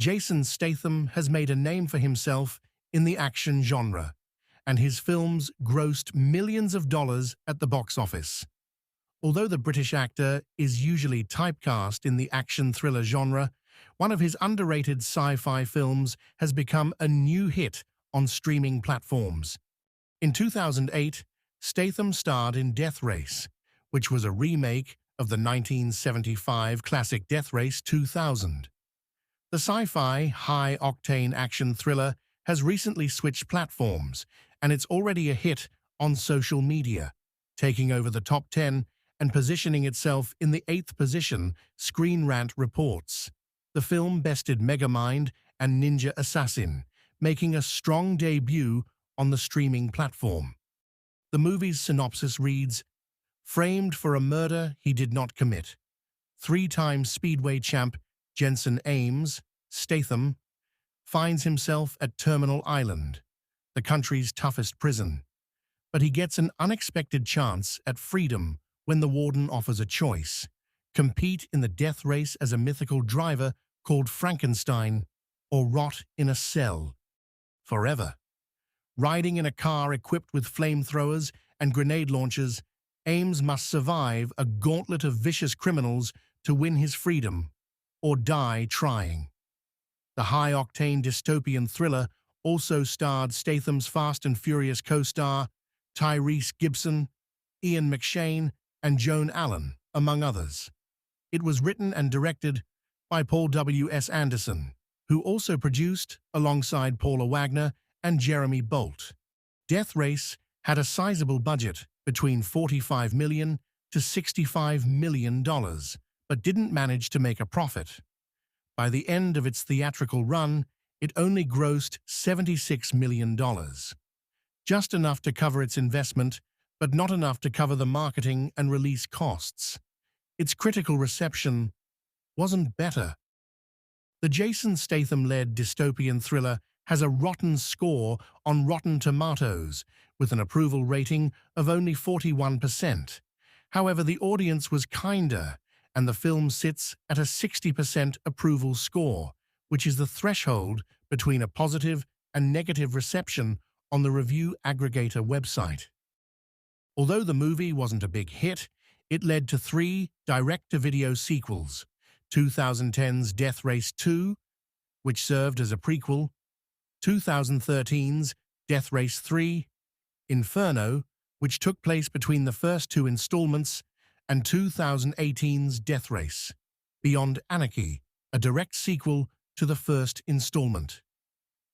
Jason Statham has made a name for himself in the action genre, and his films grossed millions of dollars at the box office. Although the British actor is usually typecast in the action thriller genre, one of his underrated sci-fi films has become a new hit on streaming platforms. In 2008, Statham starred in Death Race, which was a remake of the 1975 classic Death Race 2000. The sci-fi, high-octane action thriller has recently switched platforms, and it's already a hit on social media, taking over the top 10 and positioning itself in the 8th position, Screen Rant reports. The film bested Megamind and Ninja Assassin, making a strong debut on the streaming platform. The movie's synopsis reads, "Framed for a murder he did not commit, three-time Speedway champ Jensen Statham, finds himself at Terminal Island, the country's toughest prison. But he gets an unexpected chance at freedom when the warden offers a choice: compete in the death race as a mythical driver called Frankenstein, or rot in a cell forever." Riding in a car equipped with flamethrowers and grenade launchers, Ames must survive a gauntlet of vicious criminals to win his freedom, or die trying. The high-octane dystopian thriller also starred Statham's Fast and Furious co-star Tyrese Gibson, Ian McShane, and Joan Allen, among others. It was written and directed by Paul W. S. Anderson, who also produced alongside Paula Wagner and Jeremy Bolt. Death Race had a sizable budget between $45 million to $65 million, but didn't manage to make a profit. By the end of its theatrical run, it only grossed $76 million. Just enough to cover its investment, but not enough to cover the marketing and release costs. Its critical reception wasn't better. The Jason Statham-led dystopian thriller has a rotten score on Rotten Tomatoes, with an approval rating of only 41%. However, the audience was kinder, and the film sits at a 60% approval score, which is the threshold between a positive and negative reception on the review aggregator website. Although the movie wasn't a big hit, it led to 3 direct-to-video sequels: 2010's Death Race 2, which served as a prequel, 2013's Death Race 3, Inferno, which took place between the first 2 installments, and 2018's Death Race, Beyond Anarchy, a direct sequel to the first installment.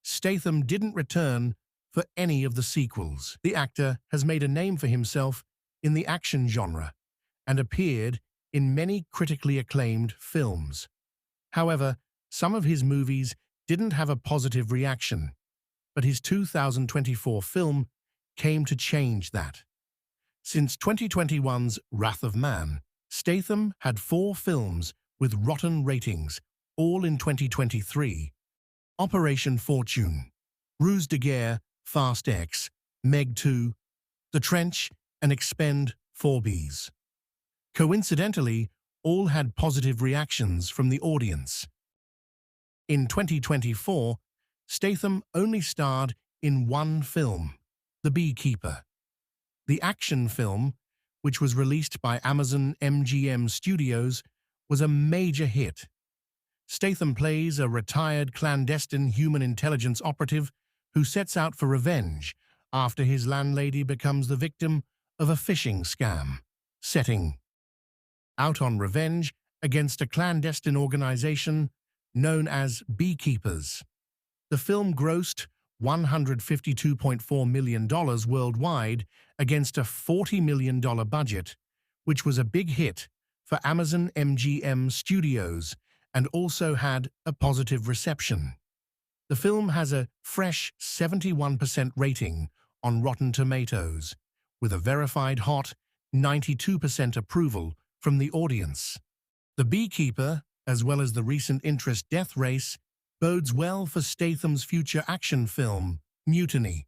Statham didn't return for any of the sequels. The actor has made a name for himself in the action genre and appeared in many critically acclaimed films. However, some of his movies didn't have a positive reaction, but his 2024 film came to change that. Since 2021's Wrath of Man, Statham had 4 films with rotten ratings, all in 2023. Operation Fortune, Ruse de Guerre, Fast X, Meg 2, The Trench, and Expend 4Bs. Coincidentally, all had positive reactions from the audience. In 2024, Statham only starred in 1 film, The Beekeeper. The action film, which was released by Amazon MGM Studios, was a major hit. Statham plays a retired clandestine human intelligence operative who sets out for revenge after his landlady becomes the victim of a phishing scam. Setting out on revenge against a clandestine organization known as Beekeepers. The film grossed $152.4 million worldwide against a $40 million budget, which was a big hit for Amazon MGM Studios and also had a positive reception. The film has a fresh 71% rating on Rotten Tomatoes, with a verified hot 92% approval from the audience. The Beekeeper, as well as the recent interest Death Race, bodes well for Statham's future action film, Mutiny.